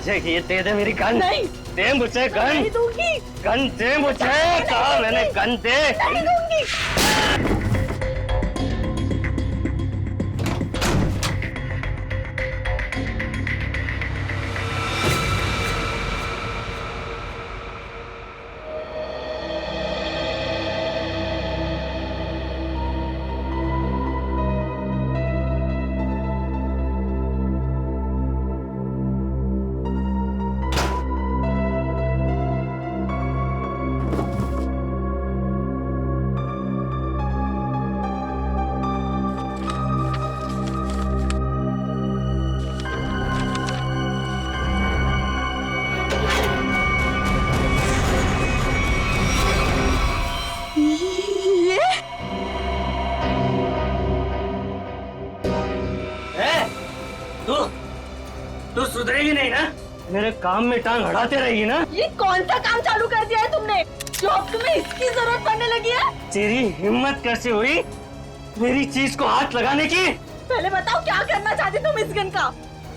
मुझे ये दे दे मेरी गन। नहीं दे मुझे गन। नहीं दूंगी। गन दे मुझे। कहा मैंने गन दे। नहीं दूंगी। तू सुधरेगी नहीं ना? मेरे काम में टांग अड़ाते रहेगी ना? ये कौन सा काम चालू कर दिया है तुमने जो अब तुम्हें इसकी जरूरत पड़ने लगी है? तेरी हिम्मत कैसे हुई मेरी चीज को हाथ लगाने की? पहले बताओ क्या करना चाहते तुम इस गन का?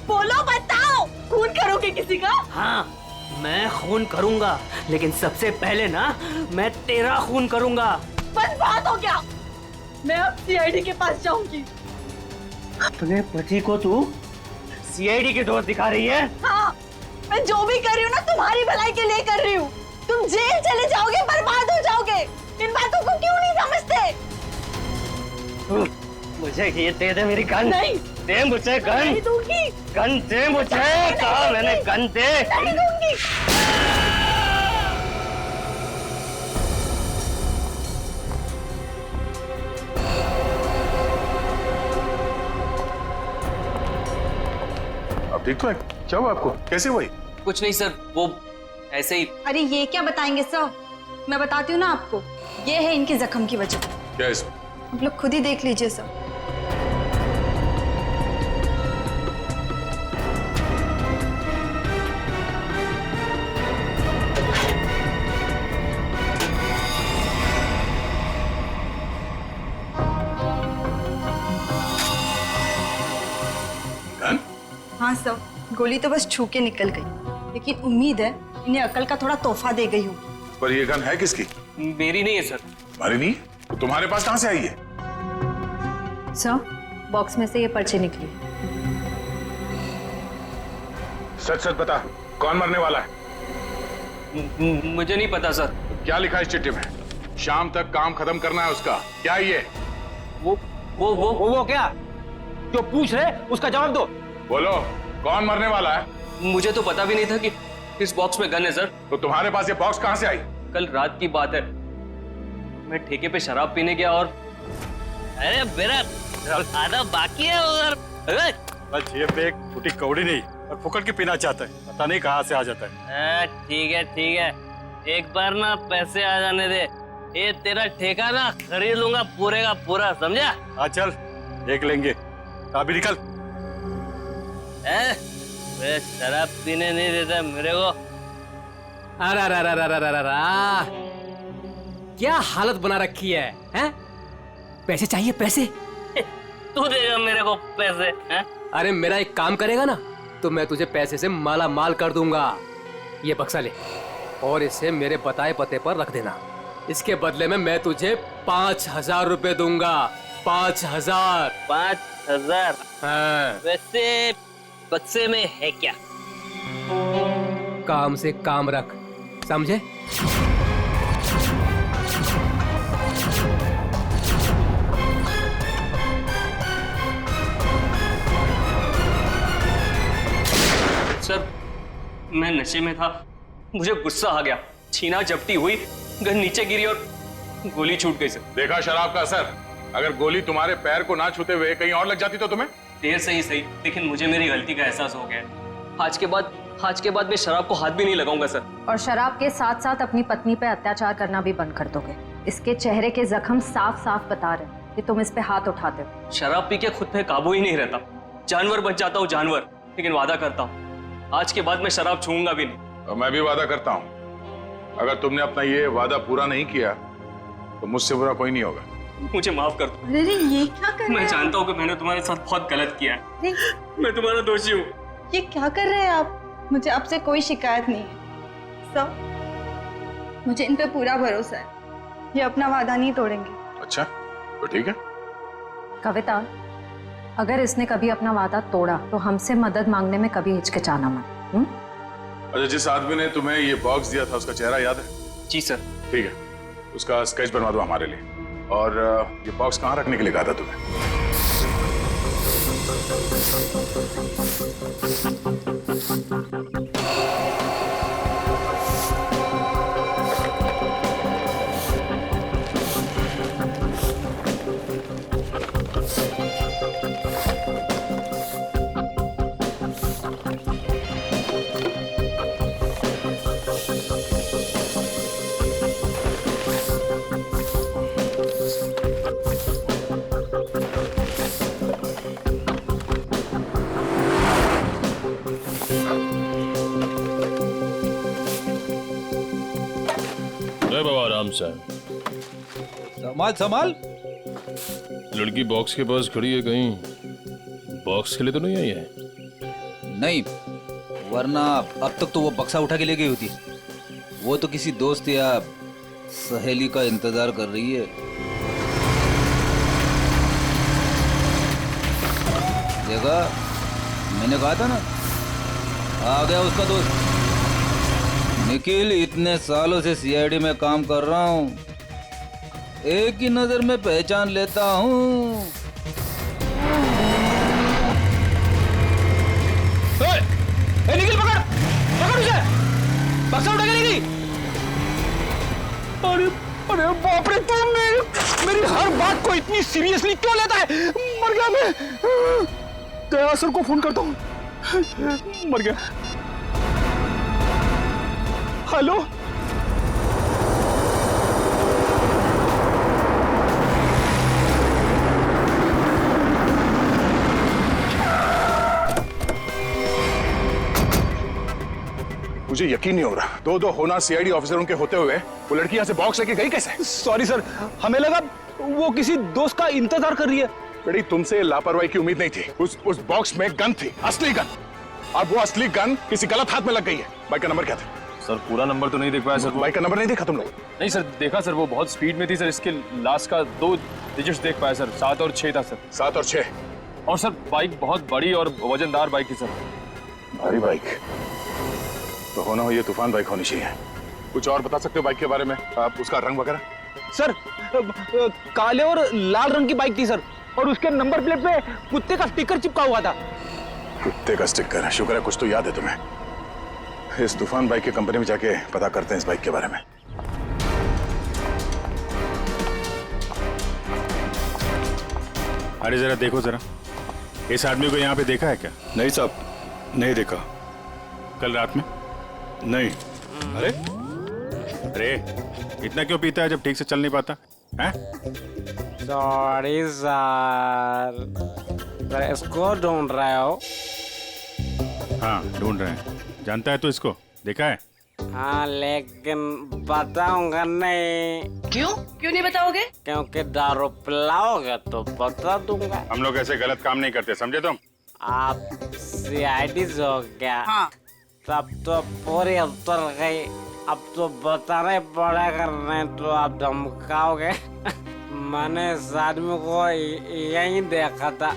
बोलो बताओ। खून करोगे किसी का? हाँ मैं खून करूंगा, लेकिन सबसे पहले ना मैं तेरा खून करूंगा। बस बात हो गया। मैं अब सीआईडी के पास जाऊंगी। अपने पति को तू सीआईडी के दोस्त दिखा रही है? हाँ, मैं जो भी कर रही हूँ ना तुम्हारी भलाई के लिए कर रही हूँ। तुम जेल चले जाओगे, बर्बाद हो जाओगे। इन बातों को क्यों नहीं समझते? मुझे ये दे दे मेरी गन। नहीं दे मुझे गन। नहीं दूंगी। गन दे मुझे। कहा मैंने गन दे। नहीं दूंगी। अब ठीक तो है? क्या हुआ आपको? कैसे हुई? कुछ नहीं सर, वो ऐसे ही। अरे ये क्या बताएंगे सर, मैं बताती हूँ ना आपको। ये है इनके जख्म की वजह। क्या इसमें? आप लोग खुद ही देख लीजिए सर। गन? हाँ सर, गोली तो बस छू के निकल गई, लेकिन उम्मीद है इन्हें अकल का थोड़ा तोहफा दे गई हूँ। पर ये गन है किसकी? मेरी नहीं है सर। तुम्हारी नहीं? तो तुम्हारे पास कहाँ से आई है? सर, बॉक्स में से ये पर्ची निकली। सच सच बता, कौन मरने वाला है? मुझे नहीं पता सर। क्या लिखा है इस चिट्ठी में? शाम तक काम खत्म करना है उसका। क्या ये? वो क्या जो पूछ रहे उसका जवाब दो। बोलो, कौन मरने वाला है? मुझे तो पता भी नहीं था कि इस बॉक्स में गन है सर। तो तुम्हारे पास ये बॉक्स कहाँ से आई? कल रात की बात है, मैं ठेके पे शराब पीने गया और अरे मेरा आधा बाकी है उधर। बस जेब में एक फूटी कौड़ी नहीं और फुकट के पीना चाहता है, पता नहीं कहाँ से आ जाता है। ठीक है, एक बार ना पैसे आ जाने दे, ये तेरा ठेका ना खरीद लूंगा पूरे का पूरा, समझा? हाँ चल देख लेंगे, अभी निकल। वे शराब पीने नहीं देता मेरे को। अरे क्या हालत बना रखी है, हैं? पैसे चाहिए पैसे? तू देगा मेरे को पैसे, हैं? अरे मेरा एक काम करेगा ना तो मैं तुझे पैसे से माला माल कर दूंगा। ये बक्सा ले और इसे मेरे बताए पते पर रख देना। इसके बदले में मैं तुझे 5,000 रुपए दूंगा। 5,000। 5,000? हाँ। वैसे बक्से में है क्या? काम से काम रख, समझे? सर मैं नशे में था, मुझे गुस्सा आ गया, छीना झपटी हुई, गन नीचे गिरी और गोली छूट गई सर। देखा शराब का असर? अगर गोली तुम्हारे पैर को ना छूते हुए कहीं और लग जाती तो तुम्हें? देर से ही सही, लेकिन मुझे मेरी गलती का एहसास हो गया। आज के बाद मैं शराब को हाथ भी नहीं लगाऊंगा सर। और शराब के साथ साथ अपनी पत्नी पे अत्याचार करना भी बंद कर दोगे। इसके चेहरे के जख्म साफ साफ बता रहे कि तुम इस पे हाथ उठाते हो। शराब पी के खुद पे काबू ही नहीं रहता, जानवर बन जाता हूँ जानवर। लेकिन वादा करता हूँ आज के बाद मैं शराब छूऊंगा भी नहीं। और मैं भी वादा करता हूँ अगर तुमने अपना ये वादा पूरा नहीं किया तो मुझसे बुरा कोई नहीं होगा। मुझे माफ कर दो। अरे ये क्या कर रहे मैं हैं? जानता हूँ कि मैंने तुम्हारे साथ बहुत गलत किया है, मैं तुम्हारा दोषी हूँ। ये क्या कर रहे हैं आप? मुझे आपसे कोई शिकायत नहीं है सर। मुझे इन पे पूरा भरोसा है, ये अपना वादा नहीं तोड़ेंगे। अच्छा, तो ठीक है। कविता, अगर इसने कभी अपना वादा तोड़ा तो हमसे मदद मांगने में कभी हिचकिचाना मत। अच्छा, जिस आदमी ने तुम्हें ये बॉक्स दिया था उसका चेहरा याद है? जी सर। ठीक है, उसका स्केच बनवा दो हमारे लिए। और ये बॉक्स कहाँ रखने के लिए कहा था तुम्हें? बाबा आराम से। संभाल संभाल। लड़की बॉक्स के पास खड़ी है, कहीं बॉक्स के लिए तो नहीं आई है? नहीं, वरना अब तक तो वो बक्सा उठा के ले गई होती। वो तो किसी दोस्त या सहेली का इंतजार कर रही है। देखा, मैंने कहा था ना, आ गया उसका दोस्त निखिल। इतने सालों से सीआईडी में काम कर रहा हूँ, एक ही नजर में पहचान लेता हूँ। निखिल पकड़ पकड़ उसे, बक्सा उठा के ले गई। अरे अरे बाप रे, तुम मेरी हर बात को इतनी सीरियसली क्यों लेता है? मर गया मैं। दया सर को फोन करता हूँ। मर गया। हेलो, मुझे यकीन नहीं हो रहा, दो होना सीआईडी ऑफिसरों के होते हुए वो लड़की यहाँ से बॉक्स लेके गई कैसे? सॉरी सर, हमें लगा वो किसी दोस्त का इंतजार कर रही है। बेटी, तुमसे लापरवाही की उम्मीद नहीं थी। उस बॉक्स में गन थी, असली गन। अब वो असली गन किसी गलत हाथ में लग गई है। बाइक का नंबर क्या था? सर पूरा नंबर तो नहीं देख पाया सर। बाइक का नंबर नहीं देखा तुम लोग? नहीं सर, देखा सर, वो बहुत स्पीड में थी सर। इसके लास्ट का 2 डिजिट्स देख पाया सर, 7 और 6 था सर। 7 और 6। और सर बाइक बहुत बड़ी और वजनदार बाइक थी सर। भारी बाइक तो होना हो, ये तूफान बाइक होनी चाहिए। कुछ और बता सकते हो बाइक के बारे में? आप उसका रंग वगैरह? सर काले और लाल रंग की बाइक थी सर, और उसके नंबर प्लेट पे कुत्ते का स्टिकर चिपका हुआ था। कुत्ते का स्टिकर? शुक्र है कुछ तो याद है तुम्हें। इस तूफान बाइक की कंपनी में जाके पता करते हैं इस बाइक के बारे में। अरे जरा देखो जरा, इस आदमी को यहाँ पे देखा है क्या? नहीं साहब, नहीं देखा। कल रात में? नहीं। अरे अरे, इतना क्यों पीता है जब ठीक से चल नहीं पाता है? सॉरी सर, इसको ढूंढ रहे हो? हाँ ढूंढ रहे हैं। जानता है तो इसको? देखा है? हाँ, लेकिन बताऊंगा नहीं। क्यों नहीं बताओगे? क्योंकि दारू पिलाओगे तो बता दूंगा। हम लोग ऐसे गलत काम नहीं करते, समझे तुम? आप सीआईडी हो क्या? हाँ। तब तो पूरी उतर गई। अब तो बताना पड़ेगा, नहीं तो आप धमकाओगे। मैंने इस आदमी को यहीं देखा था,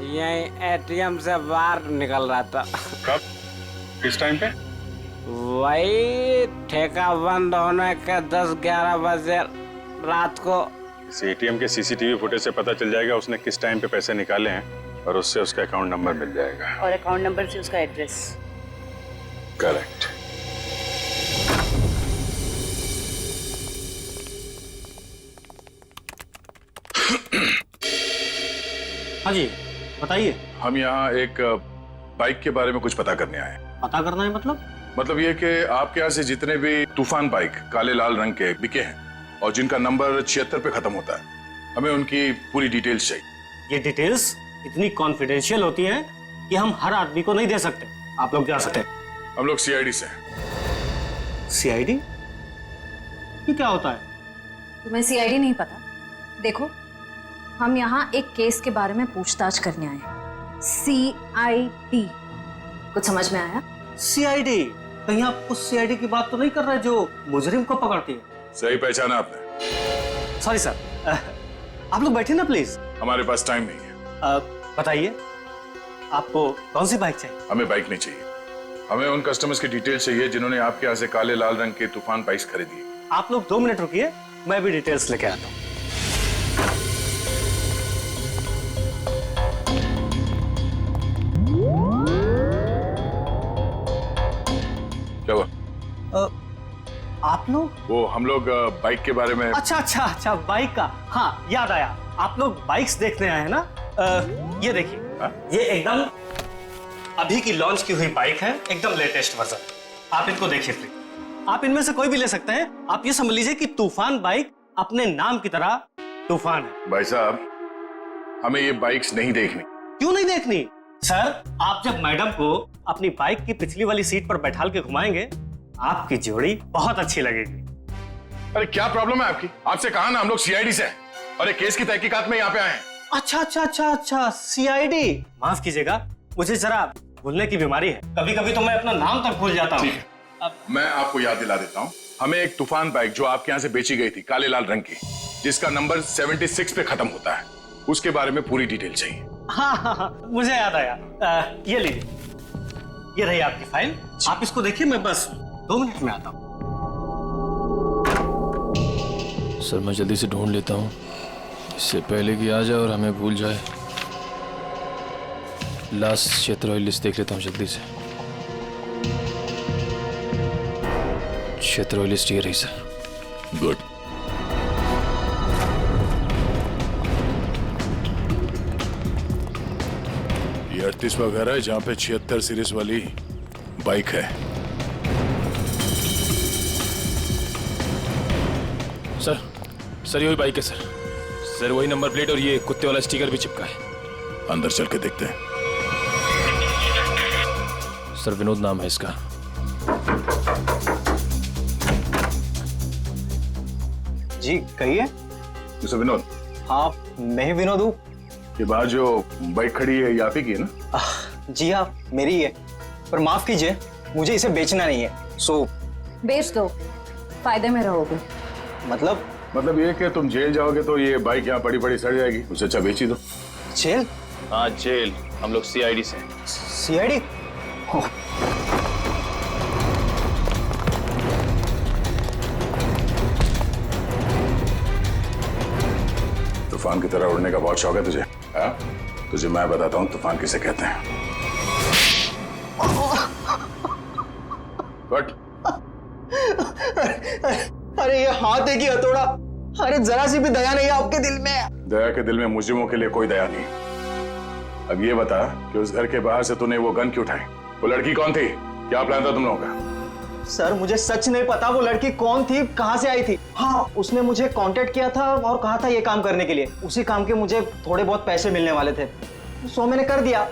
यहीं एटीएम से बाहर निकल रहा था। कब? किस टाइम पे? वही ठेका बंद होने के 10-11 बजे रात को। इस एटीएम के सीसीटीवी फुटेज से पता चल जाएगा उसने किस टाइम पे पैसे निकाले हैं, और उससे उसका अकाउंट नंबर मिल जाएगा। और अकाउंट नंबर से उसका एड्रेस। करेक्ट। हाँ जी बताइए। हम यहाँ एक बाइक के बारे में कुछ पता करने आए। पता करना है मतलब ये कि आपके यहाँ से जितने भी तूफान बाइक काले लाल रंग के बिके हैं और जिनका नंबर 76 पे खत्म होता है, हमें उनकी पूरी डिटेल्स चाहिए। ये डिटेल्स इतनी कॉन्फिडेंशियल होती हैं कि हम हर आदमी को नहीं दे सकते। आप लोग जा सकते हैं। हम लोग सीआईडी से हैं। सीआईडी? ये क्या होता है? तुम्हें सीआईडी नहीं पता? देखो, हम यहाँ एक केस के बारे में पूछताछ करने आए हैं। सीआईडी कुछ समझ में आया? सीआईडी? कहीं आप उस सीआईडी की बात तो नहीं कर रहे जो मुजरिम को पकड़ती है? सही पहचाना आपने। सॉरी सर, आप लोग बैठे ना प्लीज। हमारे पास टाइम नहीं है। बताइए आपको कौन सी बाइक चाहिए? हमें बाइक नहीं चाहिए, हमें उन कस्टमर्स की डिटेल चाहिए जिन्होंने आपके यहाँ से काले लाल रंग के तूफान बाइक्स खरीदी। आप लोग 2 मिनट रुकिए, मैं भी डिटेल्स लेके आता हूँ। क्या हुआ? आप लोग? वो हम लोग बाइक के बारे में। अच्छा, बाइक का। हाँ, याद आया, आप लोग बाइक्स देखने आए हैं ना? ये देखिए, ये एकदम अभी की लॉन्च की हुई बाइक है, एकदम लेटेस्ट वर्जन। आप इनको देखिए प्लीज। आप इनमें से कोई भी ले सकते हैं। आप ये समझ लीजिए कि तूफान बाइक अपने नाम की तरह तूफान है। भाई साहब, हमें ये बाइक्स नहीं देखनी। क्यों नहीं देखनी? सर, आप जब मैडम को अपनी बाइक की पिछली वाली सीट पर बैठाल के घुमाएंगे, आपकी जोड़ी बहुत अच्छी लगेगी। अरे क्या प्रॉब्लम है आपकी? आपसे कहा ना हम लोग सीआईडी से हैं और एक केस की तहकीकात में यहाँ पे आए हैं। अच्छा, सीआईडी। माफ कीजिएगा, मुझे जरा भूलने की बीमारी है, कभी कभी तो मैं अपना नाम तक भूल जाता हूँ। मैं आपको याद दिला देता हूँ, हमें एक तूफान बाइक जो आपके यहाँ से बेची गई थी काले लाल रंग की, जिसका नंबर 76 पे खत्म होता है, उसके बारे में पूरी डिटेल चाहिए। हाँ, मुझे याद आया। ये लीजिए, ये रही आपकी फाइल। आप इसको देखिए, मैं बस 2 मिनट में आता हूँ। सर मैं जल्दी से ढूंढ लेता हूँ, इससे पहले कि आ जाए और हमें भूल जाए। लास्ट क्षेत्र वाली लिस्ट देख लेता हूँ जल्दी से। क्षेत्र वाली लिस्ट ये रही सर। गुड। ये 38वां घर है जहाँ पे 76 सीरीज वाली बाइक है। सर ये वही बाइक है सर, वही नंबर प्लेट और ये कुत्ते वाला स्टिकर भी चिपका है। अंदर चल के देखते हैं। सर विनोद नाम है इसका। जी कहिए। मिस्टर विनोद? हाँ, मैं ही विनोद हूँ। ये बाहर जो बाइक खड़ी है ये आप ही की है ना? जी हाँ, मेरी ही है, पर माफ कीजिए, मुझे इसे बेचना नहीं है। सो बेच दो, फायदे में रहोगे। मतलब ये कि तुम जेल जाओगे तो ये बाइक यहाँ पड़ी पड़ी सड़ जाएगी, उससे अच्छा बेच ही दो। जेल? हाँ जेल, हम लोग सीआईडी से। सीआईडी? तूफान की तरह उड़ने का बहुत शौक है तुझे? हाँ? तुझे मैं बताता हूँ तूफान किसे कहते हैं। कट। अरे ये हाथ है कि हथौड़ा? अरे जरा सी भी दया नहीं आपके दिल में? दया के दिल में मुजरिमों के लिए कोई दया नहीं। अब ये बता कि उस घर के बाहर से तूने वो गन क्यों उठाई? वो लड़की कौन थी? क्या प्लान था तुम लोगों का? सर मुझे सच नहीं पता वो लड़की कौन थी, कहां से आई थी। हाँ, उसने मुझे कांटेक्ट किया था और कहा था ये काम करने के लिए। उसी काम के मुझे थोड़े बहुत पैसे मिलने वाले थे, सो मैंने कर दिया।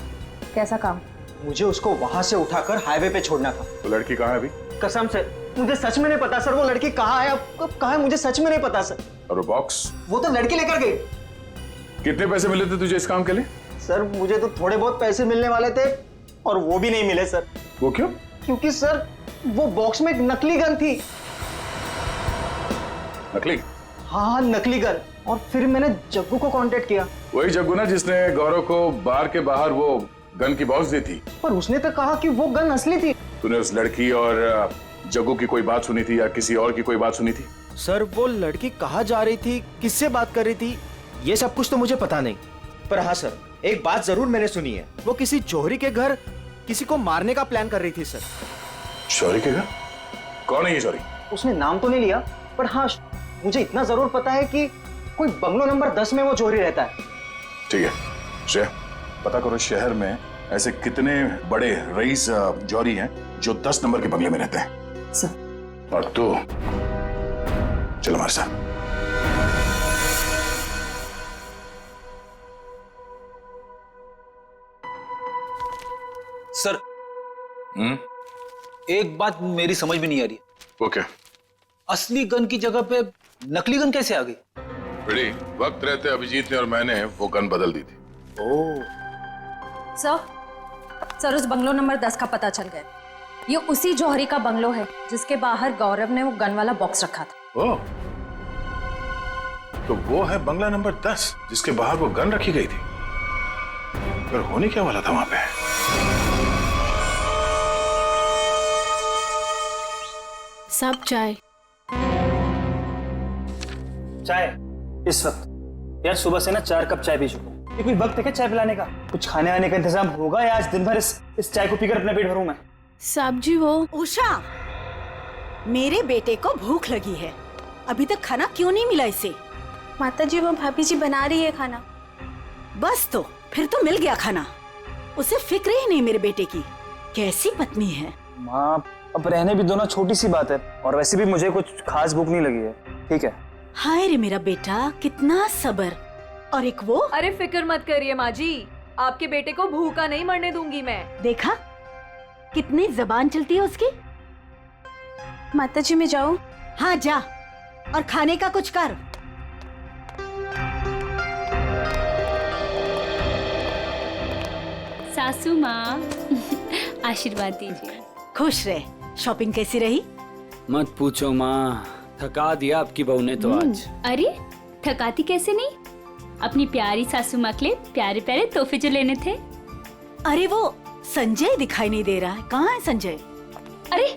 कैसा काम? मुझे उसको वहां से उठाकर हाईवे पे छोड़ना था। वो लड़की कहाँ है अभी? कसम से मुझे सच में नहीं पता सर, वो लड़की कहाँ है, अब कहाँ है, मुझे सच में नहीं पता सर। और वो बॉक्स? वो तो लड़की लेकर गई। कितने पैसे मिले थे तुझे इस काम के लिए? सर मुझे तो थोड़े बहुत पैसे मिलने वाले थे और वो भी नहीं मिले सर। वो क्यों? क्योंकि सर वो बॉक्स में एक नकली गन थी। नकली? हाँ, नकली गन। और फिर मैंने जग्गू को कांटेक्ट किया। वही जग्गू ना जिसने गौरव को बार के बाहर वो गन की बॉक्स दी थी? पर उसने तो कहा कि वो गन असली थी। तूने उस लड़की और जग्गू की कोई बात सुनी थी या किसी और की कोई बात सुनी थी? सर वो लड़की कहाँ जा रही थी, किससे बात कर रही थी, ये सब कुछ तो मुझे पता नहीं। पर हाँ सर, एक बात जरूर मैंने सुनी है, वो किसी जौहरी के घर किसी को मारने का प्लान कर रही थी सर। जौहरी के घर? कौन है ये जौहरी? उसने नाम तो नहीं लिया, पर हाँ मुझे इतना जरूर पता है कि कोई बंगलो नंबर 10 में वो जौहरी रहता है। ठीक है श्रेया, पता करो शहर में ऐसे कितने बड़े रईस जौहरी हैं जो 10 नंबर के बंगले में रहते हैं। सर। और तू चलो हमारे साथ। सर एक बात मेरी समझ में नहीं आ रही। वो क्या? असली गन की जगह पे नकली गन कैसे आ गई? बेटी, वक्त रहते अभिजीत ने और मैंने वो गन बदल दी थी। सर उस बंगलो नंबर 10 का पता चल गया। ये उसी जौहरी का बंगलो है जिसके बाहर गौरव ने वो गन वाला बॉक्स रखा था। ओह, तो वो है बंगला नंबर 10 जिसके बाहर वो गन रखी गई थी। पर होने क्या वाला था वहां पे? सब चाय इस वक्त यार सुबह से ना 4 कप चाय पी चुका हूँ। ये कोई वक्त है क्या चाय पिलाने का? कुछ खाने आने का इंतजाम होगा या आज दिन भर इस चाय को पीकर अपना पेट भरूं मैं? साहब जी वो उषा, मेरे बेटे को भूख लगी है, अभी तक खाना क्यों नहीं मिला इसे? माता जी वो भाभी जी बना रही है खाना। बस तो फिर तो मिल गया खाना। उसे फिक्र ही नहीं मेरे बेटे की। कैसी पत्नी है। माँ अब रहने भी दो ना, छोटी सी बात है, और वैसे भी मुझे कुछ खास भूख नहीं लगी है। ठीक है। हाय रे मेरा बेटा, कितना सब्र। और एक वो। अरे फिक्र मत करिए माँ जी, आपके बेटे को भूखा नहीं मरने दूंगी मैं। देखा कितनी जबान चलती है उसकी। माता जी मैं जाऊं? हाँ जा, और खाने का कुछ कर। सासू माँ आशीर्वाद दीजिए। खुश रहे। शॉपिंग कैसी रही? मत पूछो माँ, थका दिया आपकी बहू ने तो आज। अरे थकाती कैसे नहीं, अपनी प्यारी सासू माँ के लिए प्यारे प्यारे तोहफे जो लेने थे। अरे वो संजय दिखाई नहीं दे रहा है, कहाँ है संजय? अरे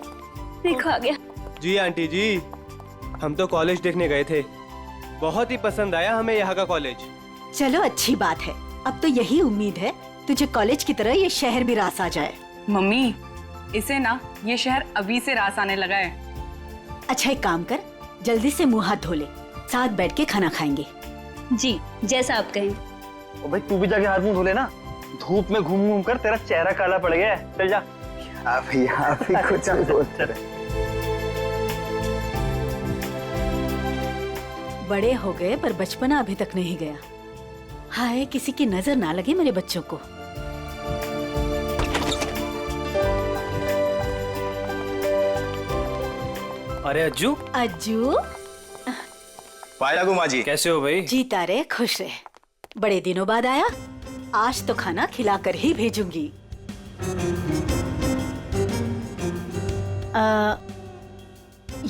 देखो आ गया। जी आंटी जी, हम तो कॉलेज देखने गए थे, बहुत ही पसंद आया हमें यहाँ का कॉलेज। चलो अच्छी बात है, अब तो यही उम्मीद है तुझे कॉलेज की तरह ये शहर भी रास आ जाए। मम्मी इसे ना ये शहर अभी से रास आने लगा है। अच्छा एक काम कर, जल्दी से मुंह हाथ धो ले, साथ बैठ के खाना खाएंगे। जी जैसा आप कहें। ओ भाई तू भी जाके हाथ मुंह धो ले ना, धूप में घूम घूम कर तेरा चेहरा काला पड़ गया है। चल जा। आप ही कुछ बोलते रहे। बड़े हो गए पर बचपना अभी तक नहीं गया। हाय किसी की नजर ना लगे मेरे बच्चों को। अरे अज्जू। अज्जू पाए लागू माँ जी, कैसे हो भाई? जीता रहे खुश रहे, बड़े दिनों बाद आया, आज तो खाना खिलाकर ही भेजूंगी।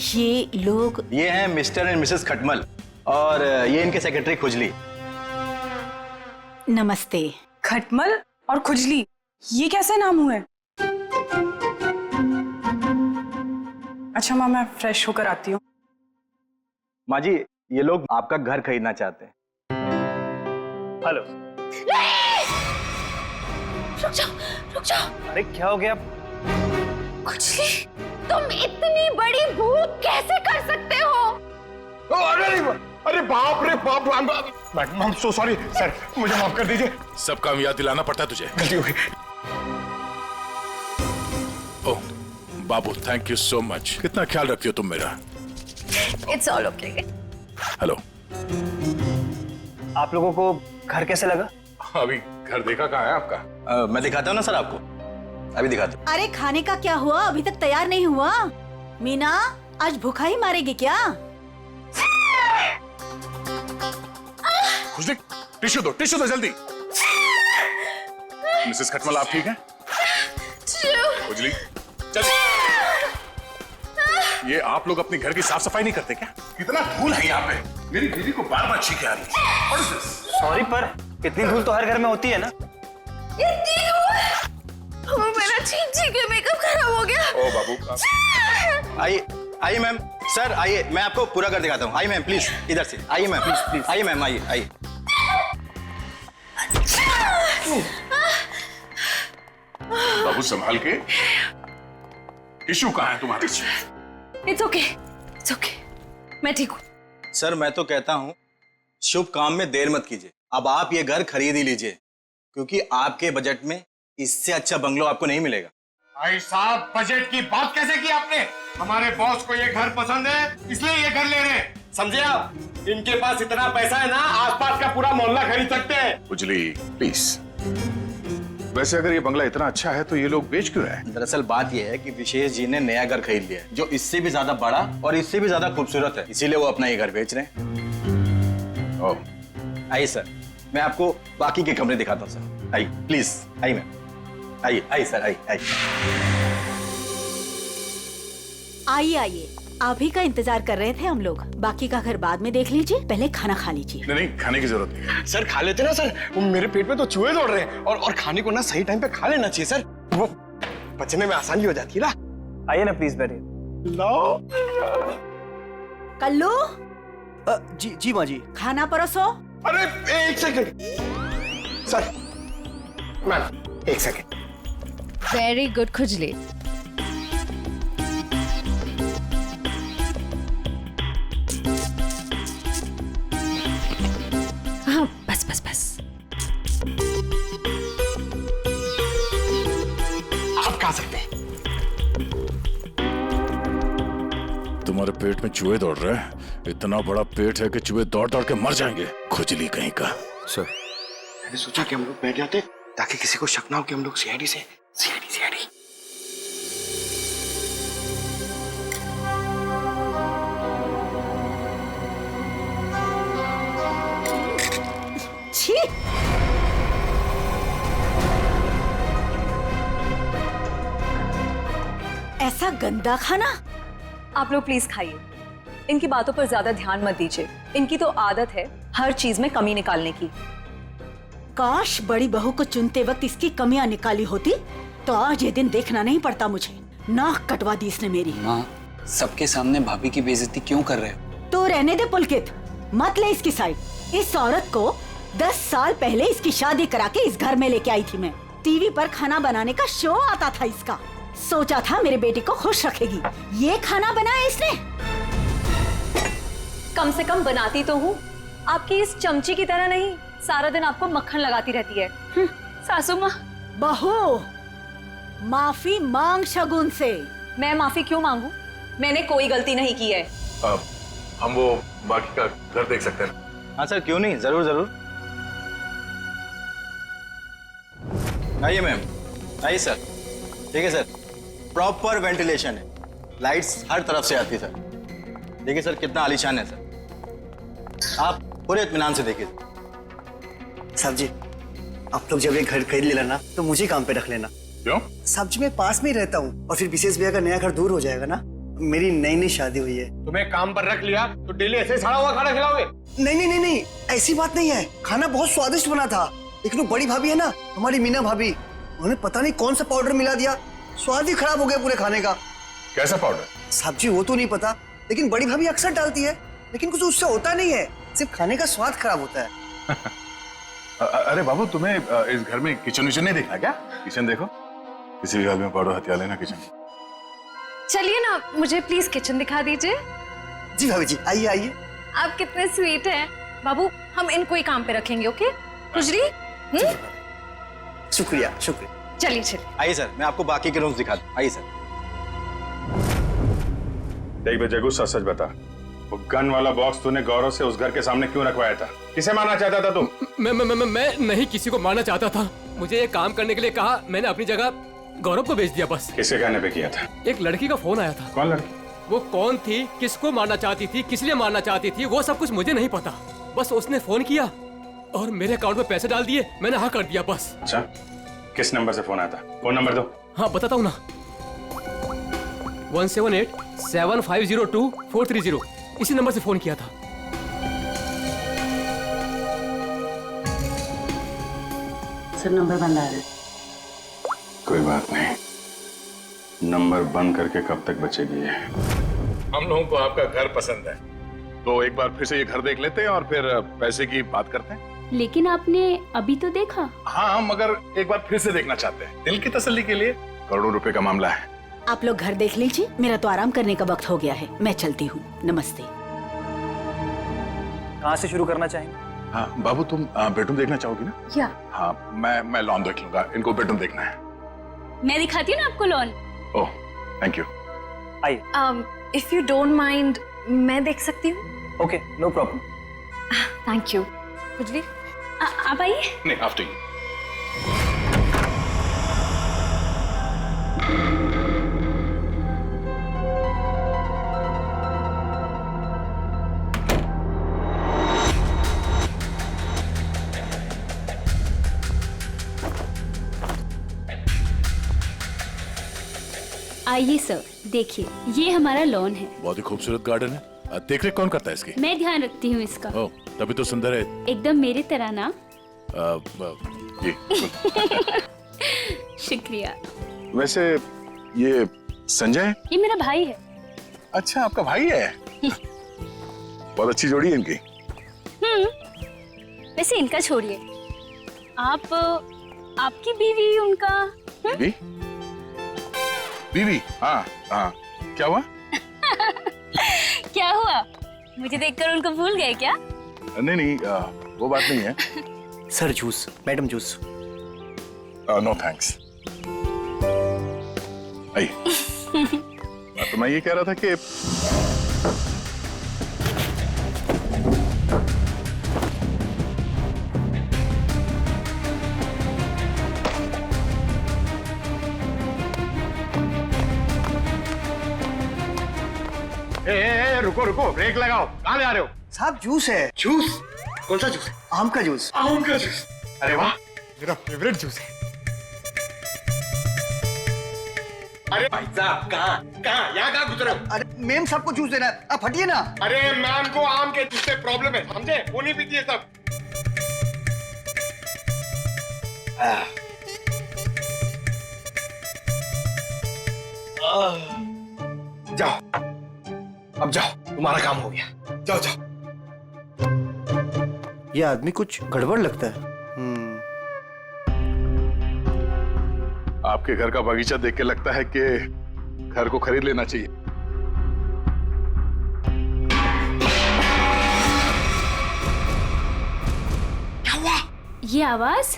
ये लोग? ये हैं मिस्टर एंड मिसेस खटमल, और ये इनके सेक्रेटरी खुजली। नमस्ते। खटमल और खुजली, ये कैसे नाम हुए? अच्छा माँ मैं फ्रेश होकर आती हूँ। माँ जी ये लोग आपका घर खरीदना चाहते हैं। हेलो। रुक जाओ। अरे क्या हो गया? खुजली, तुम इतनी बड़ी भूख कैसे कर सकते हो? अरे बाप रे बाप, madam I am so sorry sir, मुझे माफ कर दीजिए। सब काम याद दिलाना पड़ता है तुझे, गलती हो गई। ओह बाबू, थैंक यू सो मच, कितना ख्याल रखती हो तुम मेरा। It's all okay. हेलो। आप लोगों को घर कैसे लगा? अभी घर देखा कहाँ है आपका? मैं दिखाता हूँ ना सर आपको, अभी दिखाता हूँ। अरे खाने का क्या हुआ, अभी तक तैयार नहीं हुआ। मीना आज भूखा ही मारेगी क्या? खुजली टिश्यू दो जल्दी। मिसेस खटमल आप ठीक हैं? खुजली चल। ये आप लोग अपने घर की साफ सफाई नहीं करते क्या? कितना धूल है यहाँ पे, मेरी बीवी को बार बार छींके आ रही है। What is this? सॉरी पर इतनी धूल तो हर घर में होती है ना। मेरा छींक के मेकअप खराब हो गया। ओ बाबू आइए मैम, सर आइए, मैं आपको पूरा घर दिखाता हूँ। आइए मैम प्लीज, इधर से आइए मैम, प्लीज आइए मैम, आइए। बाबू संभाल के। टिश्यू कहाँ है तुम्हारे? इट्स ओके, मैं ठीक हूँ। सर मैं तो कहता हूँ शुभ काम में देर मत कीजिए, अब आप ये घर खरीद ही लीजिए, क्योंकि आपके बजट में इससे अच्छा बंगलो आपको नहीं मिलेगा। भाई साहब बजट की बात कैसे की आपने? हमारे बॉस को ये घर पसंद है इसलिए ये घर ले रहे हैं, समझे आप? इनके पास इतना पैसा है ना, आसपास का पूरा मोहल्ला खरीद सकते हैं। खुजली प्लीज, वैसे अगर ये बंगला इतना अच्छा है तो ये लोग बेच क्यों रहे हैं? दरअसल बात ये है कि विशेष जी ने नया घर खरीद लिया है जो इससे भी ज्यादा बड़ा और इससे भी ज्यादा खूबसूरत है, इसीलिए वो अपना ये घर बेच रहे हैं। ओह आइए सर, मैं आपको बाकी के कमरे दिखाता हूँ सर। आइए प्लीज, आइए मैम, आइए सर, आइए। आइए आइए, आप ही का इंतजार कर रहे थे हम लोग। बाकी का घर बाद में देख लीजिए, पहले खाना खा लीजिए। नहीं नहीं, खाने की जरूरत नहीं है। सर खा लेते ना सर, वो मेरे पेट में तो चूहे दौड़ रहे हैं और खाने को ना सही टाइम पे खा लेना चाहिए सर, वो पचने में आसानी हो जाती है ना। आइए ना प्लीज बैठिए। लो कल्लू। जी जी माँ जी। खाना परोसो। अरे एक सेकंड सर, मैम एक सेकंड। वेरी गुड खुजली। हाँ बस बस बस। आप खा सकते हैं। तुम्हारे पेट में चूहे दौड़ रहे हैं? इतना बड़ा पेट है कि चूहे दौड़ दौड़ के मर जाएंगे, खुजली कहीं का। सर मैंने सोचा कि हम लोग बैठ जाते ताकि किसी को शक ना हो कि हम लोग सीआईडी से। सीआईडी छी। ऐसा गंदा खाना। आप लोग प्लीज खाइए, इनकी बातों पर ज्यादा ध्यान मत दीजिए। इनकी तो आदत है हर चीज में कमी निकालने की। काश बड़ी बहू को चुनते वक्त इसकी कमियां निकाली होती तो आज ये दिन देखना नहीं पड़ता मुझे। नाक कटवा दी इसने मेरी। माँ, सबके सामने भाभी की बेइज्जती क्यों कर रहे हो? तो रहने दे पुलकित, मत ले इसकी साइड। इस औरत को 10 साल पहले इसकी शादी करा के इस घर में लेके आई थी मैं। टीवी पर खाना बनाने का शो आता था इसका। सोचा था मेरे बेटे को खुश रखेगी, ये खाना बनाया इसने। कम से कम बनाती तो हूँ, आपकी इस चमची की तरह नहीं सारा दिन आपको मक्खन लगाती रहती है। सासू माँ। बहू माफी मांग शगुन से। मैं माफी क्यों मांगू? मैंने कोई गलती नहीं की है। हम वो बाकी का घर देख सकते हैं? हाँ सर, क्यों नहीं, जरूर जरूर। आइए मैम, आइए सर। ठीक है सर, प्रॉपर वेंटिलेशन है, लाइट्स हर तरफ से आती है सर। देखिए सर कितना आलीशान है सर, आप पूरे इत्मीनान से देखिए। साहब जी, आप लोग जब ये घर खरीद लेना ना तो मुझे काम पे रख लेना। क्यों? साहब जी मैं पास में ही रहता हूँ और फिर विशेष भैया का नया घर दूर हो जाएगा ना। मेरी नई नई शादी हुई है। तुम्हें काम पर रख लिया तो डेली ऐसे सड़ा हुआ खाना खिलाओगे? नहीं नहीं नहीं नहीं, ऐसी बात नहीं है। खाना बहुत स्वादिष्ट बना था, लेकिन वो बड़ी भाभी है ना, हमारी मीना भाभी, उन्होंने पता नहीं कौन सा पाउडर मिला दिया, स्वाद ही खराब हो गया पूरे खाने का। कैसा पाउडर? साहब जी वो तो नहीं पता, लेकिन बड़ी भाभी अक्सर डालती है, लेकिन कुछ उससे होता नहीं है, सिर्फ खाने का स्वाद खराब होता है। अरे बाबू, तुम्हें इस घर में किचन विचन नहीं देखना क्या? किचन देखो, किसी भी हाल में पाउडर हथियार लेना किचन। चलिए ना, मुझे प्लीज किचन दिखा दीजिए। जी भाभी जी, आइए आइए। आप कितने स्वीट हैं। बाबू, हम इनको ही काम पे रखेंगे, ओके? खुजली। शुक्रिया शुक्रिया। चलिए चलिए। आइए सर, मैं आपको बाकी के रूम्स दिखा दूं। आइए सर। देख बे जगू, सच सच बता, वो गन वाला बॉक्स तूने गौरव से उस घर के सामने क्यों रखवाया था? किसे मारना चाहता था तुम? मैं नहीं किसी को मारना चाहता था। मुझे ये काम करने के लिए कहा, मैंने अपनी जगह गौरव को भेज दिया बस। किसके कहने पे किया था? एक लड़की का फोन आया था। कौन लड़की? वो कौन थी, किसको मारना चाहती थी, किस लिए मारना चाहती थी, वो सब कुछ मुझे नहीं पता। बस उसने फोन किया और मेरे अकाउंट में पैसे डाल दिए, मैंने हाँ कर दिया बस। अच्छा, किस नंबर से फोन आया था? फोन नंबर दो। हाँ बताता हूँ ना, 1787502 इसी नंबर से फोन किया था। सर नंबर बंद आ रहा है। कोई बात नहीं, नंबर बंद करके कब तक बचेगी ये? हम लोगों को आपका घर पसंद है, तो एक बार फिर से ये घर देख लेते हैं और फिर पैसे की बात करते हैं। लेकिन आपने अभी तो देखा। हाँ, मगर एक बार फिर से देखना चाहते हैं, दिल की तसल्ली के लिए। करोड़ों रुपए का मामला है। आप लोग घर देख लीजिए, मेरा तो आराम करने का वक्त हो गया है, मैं चलती हूँ। नमस्ते। कहाँ से शुरू करना चाहेंगे? हाँ बाबू, तुम बेडरूम देखना चाहोगी ना? या हाँ, मैं लॉन देख लूंगा, इनको बेडरूम देखना है। मैं दिखाती हूँ ना आपको लॉन। Oh thank you. आइए। इफ यू डोंट माइंड, मैं देख सकती हूँ? Okay, no problem. Thank you. खुजली, आप आइए। नहीं, आफ्टर यू। आइए सर, देखिए ये हमारा लॉन है। बहुत ही खूबसूरत गार्डन है। देख रेख कौन करता है इसकी? मैं ध्यान रखती हूँ इसका। ओह, तभी तो सुंदर है। एकदम मेरी तरह ना। जी। शुक्रिया। वैसे ये संजय? ये मेरा भाई है। अच्छा, आपका भाई है? बहुत अच्छी जोड़ी है इनकी। वैसे इनका छोड़िए, आप आपकी बीवी उनका बीवी? बीवी? हाँ हाँ, क्या हुआ? क्या हुआ? मुझे देखकर उनको भूल गए क्या? नहीं नहीं, वो बात नहीं है। Sir juice, madam juice. No thanks. तो मैं ये कह रहा था कि रुको रुको, ब्रेक लगाओ। कहाँ ले आ रहे हो? साहब जूस है। जूस? कौन सा जूस है? आम का जूस। आम का जूस? अरे वाह, मेरा फेवरेट जूस है। अरे भाई साहब, कहाँ यहाँ गुजरे हो? अरे मेम साहब को जूस देना है, आप हटिए ना। अरे मैम को आम के जूस से प्रॉब्लम है, समझे? वो नहीं पीती है सब। जाओ, अब जाओ, तुम्हारा काम हो गया। जाओ जाओ। ये आदमी कुछ गड़बड़ लगता है। आपके घर का बगीचा देख के लगता है कि घर को खरीद लेना चाहिए। क्या हुआ? ये आवाज?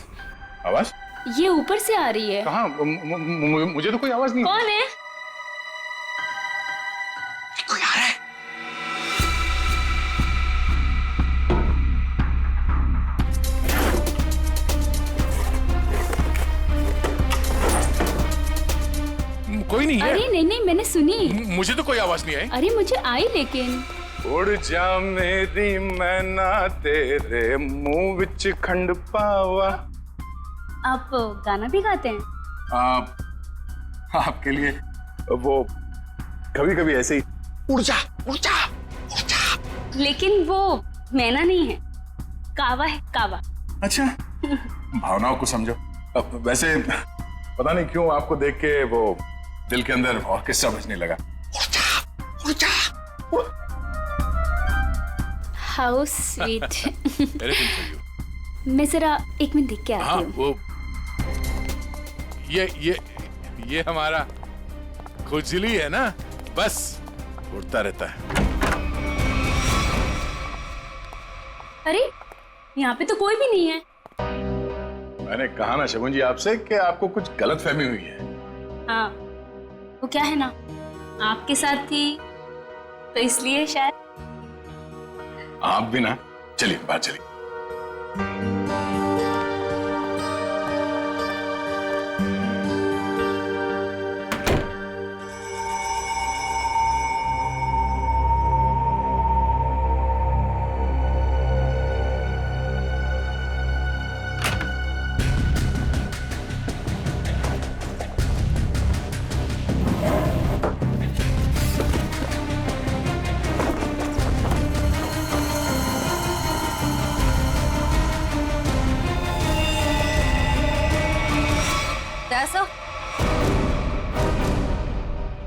आवाज? ये ऊपर से आ रही है। कहाँ? मुझे तो कोई आवाज नहीं। कौन है? कोई आ रहा है। कोई नहीं है। अरे नहीं नहीं, मैंने सुनी। मुझे तो कोई आवाज नहीं आई। अरे मुझे आई, लेकिन उड़ जा मेरी मैना तेरे मुंह विच खंड पावा। आप गाना भी गाते हैं? आपके लिए वो कभी कभी ऐसे ही उड़ जा उड़ जा उड़ जा। लेकिन वो मैना नहीं है, कावा है, कावा। अच्छा, भावनाओं को समझो। वैसे पता नहीं क्यों आपको देख के वो दिल के अंदर और किस्सा बजने लगा। उड़ जा। How sweet. मैं जरा एक मिनट देख के आती हूँ। वो ये हमारा खुजली है ना, बस उड़ता रहता है। अरे यहाँ पे तो कोई भी नहीं है। मैंने कहा ना शगुन जी आपसे कि आपको कुछ गलतफहमी हुई है। हाँ, वो क्या है ना, आपके साथ थी तो इसलिए शायद। आप भी ना, चलिए बात चलिए।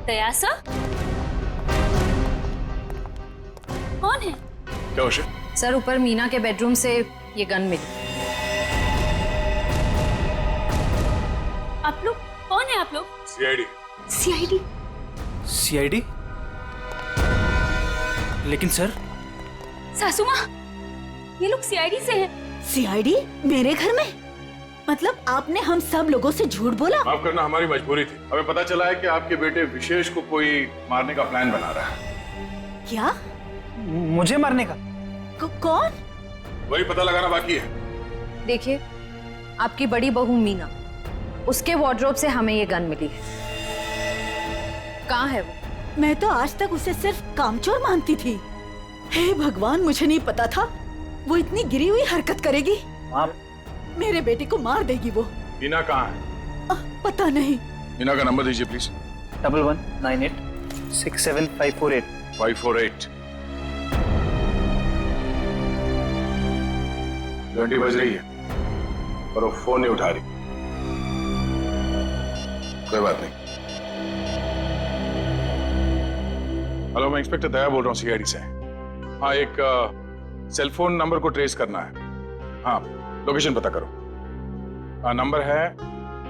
दयासा? कौन है? क्या उसे? सर, ऊपर मीना के बेडरूम से ये गन मिली। आप लोग कौन है? आप लोग? सीआईडी। सीआईडी? सीआईडी? लेकिन सर, सासू माँ, ये लोग सीआईडी से हैं। सीआईडी मेरे घर में? मतलब आपने हम सब लोगों से झूठ बोला? माफ करना, हमारी मजबूरी थी। हमें पता चला है कि आपके बेटे विशेष को कोई मारने का प्लान बना रहा है। क्या? मुझे मारने का? कौन? वही पता लगाना बाकी है। देखिए, आपकी बड़ी बहू मीना, उसके वार्डरोब से हमें ये गन मिली है। कहाँ है वो? मैं तो आज तक उसे सिर्फ कामचोर मानती थी। हे भगवान, मुझे नहीं पता था वो इतनी गिरी हुई हरकत करेगी। आप मेरे बेटे को मार देगी वो। मीना कहाँ है? पता नहीं। मीना का नंबर दीजिए प्लीज। 1198675548 548 घंटी बज रही है पर वो फोन नहीं उठा रही। कोई बात नहीं। हेलो, मैं इंस्पेक्टर दया बोल रहा हूँ सीआईडी से। हाँ, एक सेल फोन नंबर को ट्रेस करना है। हाँ, लोकेशन पता करो। हाँ, नंबर है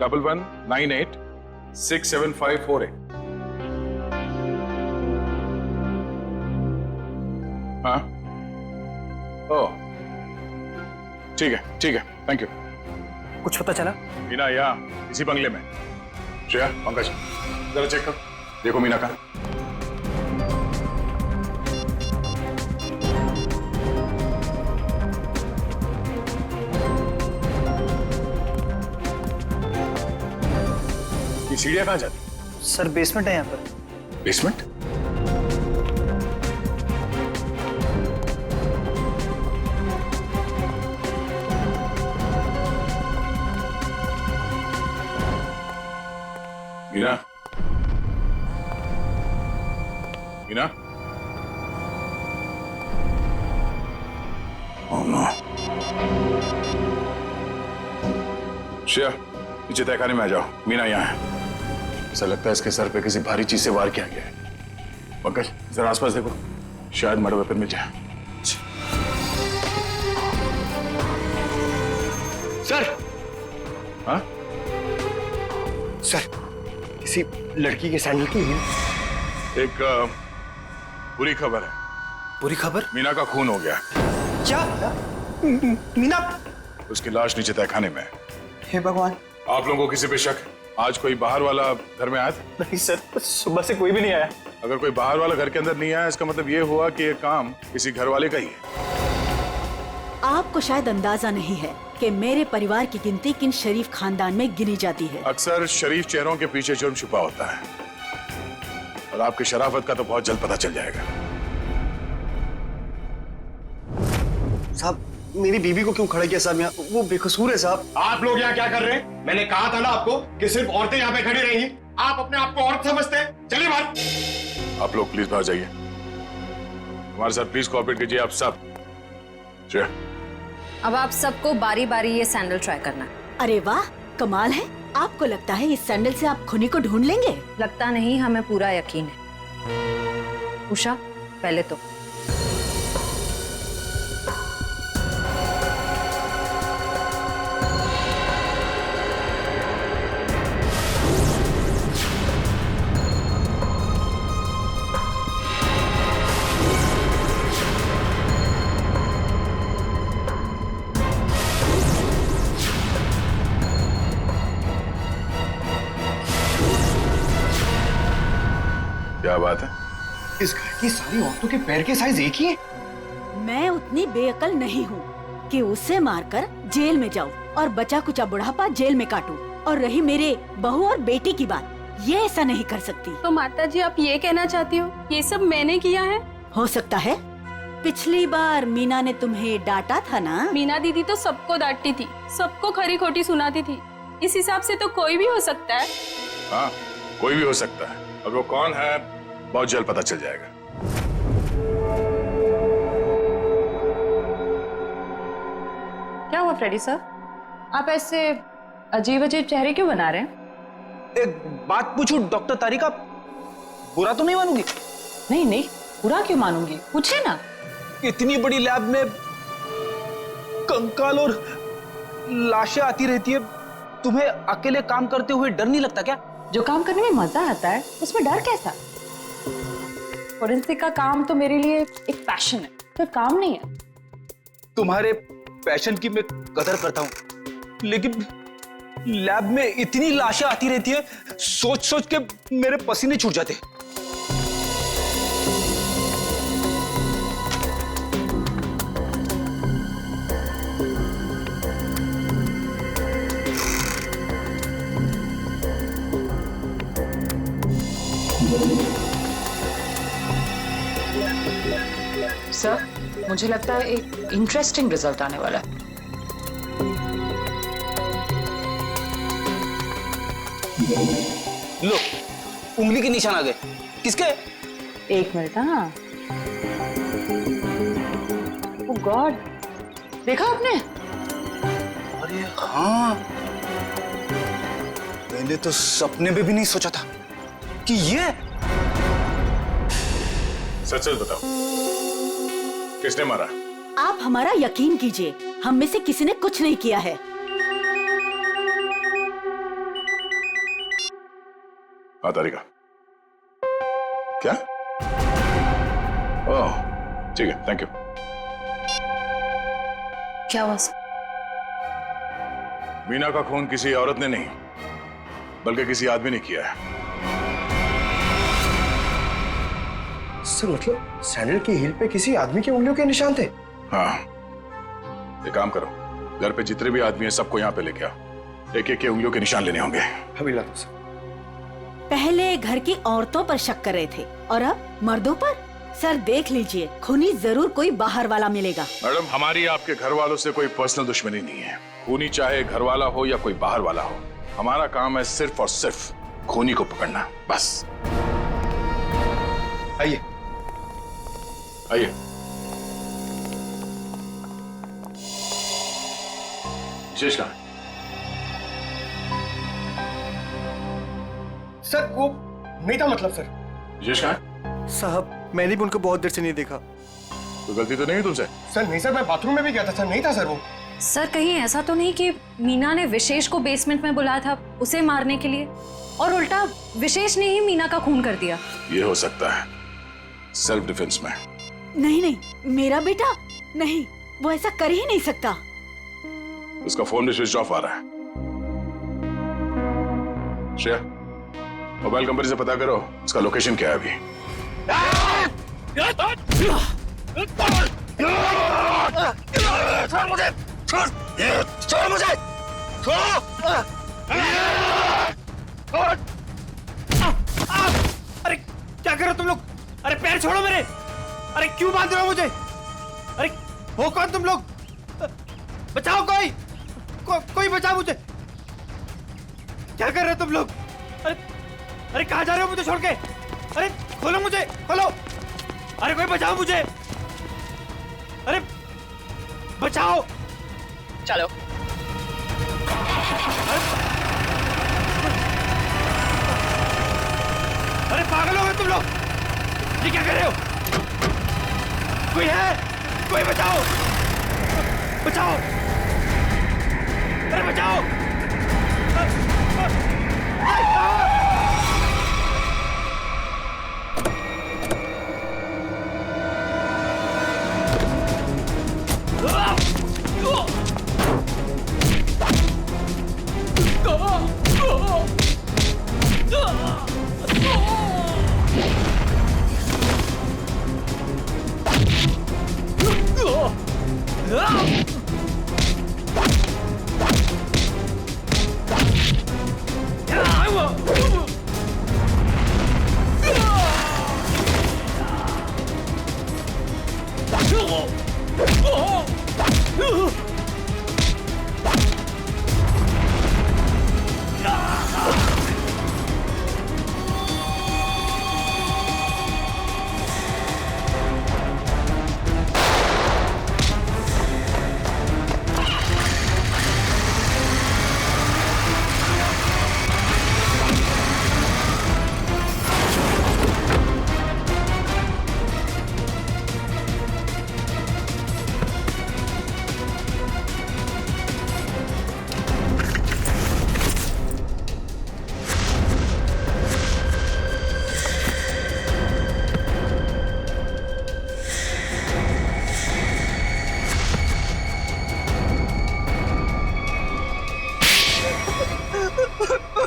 1198675548। हाँ, ओह ठीक है, थैंक यू। कुछ पता चला? मीना यहाँ इसी बंगले में। श्रेया, पंकज जरा चेक कर, देखो मीना कहाँ। ये सीढ़ियाँ कहाँ जाती? सर बेसमेंट है यहाँ पर। Basement? Meena, Meena, oh no. Shreya, नीचे तहखाने में आ जाओ, मीना यहाँ है। ऐसा लगता है इसके सर पे किसी भारी चीज से वार किया गया है। पंकज जरा आसपास देखो, शायद मर्डर वेपन मिल जाए। सर। हाँ सर, किसी लड़की के सैंडल की है। एक बुरी खबर है। बुरी खबर? मीना का खून हो गया। क्या? मीना? उसकी लाश नीचे तहखाने में है। हे भगवान। आप लोगों को किसी पे शक? आज कोई बाहर वाला घर में आया था? नहीं सर, सुबह से कोई भी नहीं आया। अगर कोई बाहर वाला घर के अंदर नहीं आया, इसका मतलब ये हुआ कि ये काम किसी घर वाले का ही है। आपको शायद अंदाजा नहीं है कि मेरे परिवार की गिनती किन शरीफ खानदान में गिनी जाती है। अक्सर शरीफ चेहरों के पीछे जुर्म छुपा होता है, और आपकी शराफत का तो बहुत जल्द पता चल जाएगा। साहब, मेरी बीवी को क्यों खड़ा किया साहब यहाँ? वो बेकसूर है साहब। आप लोग यहाँ क्या कर रहे हैं? मैंने कहा था ना आपको कि सिर्फ औरतें यहाँ पे खड़ी रहेंगी। आप अपने आप को औरत समझते हैं। चलिए बाहर। आप लोग प्लीज बाहर जाइए। हमारे साथ प्लीज कोऑपरेट कीजिए आप सब। श्रेया, अब आप सबको बारी बारी ये सैंडल ट्राई करना है। अरे वाह, कमाल है। आपको लगता है इस सैंडल से आप खुनी को ढूंढ लेंगे? लगता नहीं, हमें पूरा यकीन है। उषा, पहले तो क्या बात है? इस घर की सारी औरतों के पैर के साइज एक ही है। मैं उतनी बेअकल नहीं हूँ कि उसे मारकर जेल में जाऊँ और बचा कुचा बुढ़ापा जेल में काटूं। और रही मेरे बहू और बेटी की बात, ये ऐसा नहीं कर सकती। तो माता जी, आप ये कहना चाहती हो ये सब मैंने किया है? हो सकता है। पिछली बार मीना ने तुम्हें डांटा था ना? मीना दीदी तो सबको डांटती थी, सबको खरी खोटी सुनाती थी। इस हिसाब से तो कोई भी हो सकता है। हाँ, कोई भी हो सकता है, और वो कौन है बहुत जल्द पता चल जाएगा। क्या हुआ फ्रेडी सर? आप ऐसे अजीब अजीब चेहरे क्यों बना रहे हैं? एक बात पूछूं डॉक्टर तारिका, बुरा तो नहीं मानूंगी? नहीं नहीं, बुरा क्यों मानूंगी, पूछे ना। इतनी बड़ी लैब में कंकाल और लाशें आती रहती है, तुम्हें अकेले काम करते हुए डर नहीं लगता क्या? जो काम करने में मजा आता है उसमें डर कैसा? फोरेंसिक का काम तो मेरे लिए एक पैशन है, तो काम नहीं है। तुम्हारे पैशन की मैं कदर करता हूं, लेकिन लैब में इतनी लाशें आती रहती है, सोच सोच के मेरे पसीने छूट जाते। सर, मुझे लगता है एक इंटरेस्टिंग रिजल्ट आने वाला है। लो, उंगली के निशान आ गए। किसके? एक मिनट। हाँ, ओह गॉड, देखा आपने? अरे हाँ, मैंने तो सपने में भी नहीं सोचा था कि ये। सच सच बताओ, किसने मारा? आप हमारा यकीन कीजिए, हम में से किसी ने कुछ नहीं किया है। तारिका, क्या? ओह ठीक है, थैंक यू। क्या हुआ? मीना का खून किसी औरत ने नहीं बल्कि किसी आदमी ने किया है। सर मतलब सैंडल की हील पे किसी आदमी की उंगलियों के निशान थे? हाँ, एक काम करो, घर पे जितने भी आदमी हैं सबको यहाँ पे लेके आओ, एक एक के उंगलियों के निशान लेने होंगे। अभी ला दो सर। पहले घर की औरतों पर शक कर रहे थे और अब मर्दों पर। सर देख लीजिए, खूनी जरूर कोई बाहर वाला मिलेगा। मैडम, हमारी आपके घर वालों से कोई पर्सनल दुश्मनी नहीं है। खूनी चाहे घर वाला हो या कोई बाहर वाला हो, हमारा काम है सिर्फ और सिर्फ खूनी को पकड़ना, बस। आइए आइए। विशेष कहाँ? सर वो नहीं था, मतलब सर। विशेष कहाँ? साहब मैंने भी उनको बहुत देर से नहीं देखा। कोई गलती तो नहीं है तुमसे? सर नहीं सर, मैं बाथरूम में भी गया था सर, नहीं था सर वो। सर कहीं ऐसा तो नहीं कि मीना ने विशेष को बेसमेंट में बुलाया था उसे मारने के लिए और उल्टा विशेष ने ही मीना का खून कर दिया? ये हो सकता है, सेल्फ डिफेंस में। नहीं नहीं, मेरा बेटा नहीं, वो ऐसा कर ही नहीं सकता। उसका फोन भी स्विच ऑफ आ रहा है। श्रेया, मोबाइल कंपनी से पता करो उसका लोकेशन क्या है अभी। छोड़ मुझे, छोड़ मुझे, अरे क्या कर रहे हो तुम लोग? अरे पैर छोड़ो मेरे! अरे क्यों बांध रहे हो मुझे? अरे हो कौन तुम लोग? बचाओ कोई! कोई बचाओ मुझे! क्या कर रहे हो तुम लोग? अरे कहाँ जा रहे हो मुझे छोड़ के? अरे खोलो मुझे, खोलो! अरे कोई बचाओ मुझे! अरे बचाओ! चलो। अरे पागल हो गए तुम लोग! ये क्या कर रहे हो? कोई है? कोई बचाओ! बचाओ! अरे बचाओ!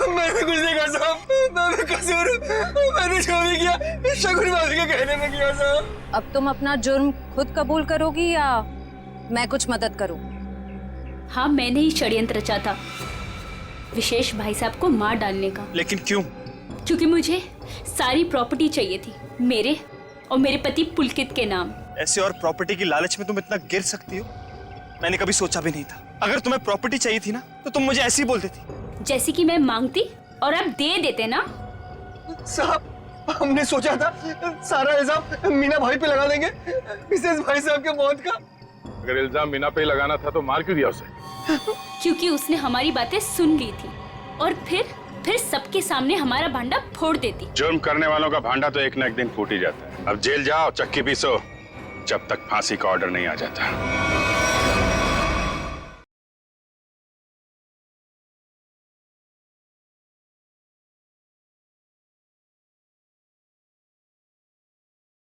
मैंने कुछ नहीं कहा साहब, मैं कसूर, मैंने जो भी किया शगुन माफी के कहने में किया साहब। अब तुम अपना जुर्म खुद कबूल करोगी या मैं कुछ मदद करूं? हाँ, मैंने ही षड्यंत्र रचा था विशेष भाई साहब को मार डालने का। लेकिन क्यों? क्योंकि मुझे सारी प्रॉपर्टी चाहिए थी, मेरे और मेरे पति पुलकित के नाम। ऐसे और प्रॉपर्टी की लालच में तुम इतना गिर सकती हो, मैंने कभी सोचा भी नहीं था। अगर तुम्हें प्रॉपर्टी चाहिए थी ना तो तुम मुझे ऐसे ही बोल देती। जैसे कि मैं मांगती और आप दे देते ना। साहब हमने सोचा था सारा इल्जाम मीना भाई पे लगा देंगे, मिसेस भाई साहब के मौत का। अगर इल्जाम मीना पे ही लगाना था तो मार क्यों दिया उसे? क्योंकि उसने हमारी बातें सुन ली थी और फिर सबके सामने हमारा भांडा फोड़ देती। जुर्म करने वालों का भांडा तो एक न एक दिन फूट ही जाता है। अब जेल जाओ, चक्की पीसो, जब तक फांसी का ऑर्डर नहीं आ जाता।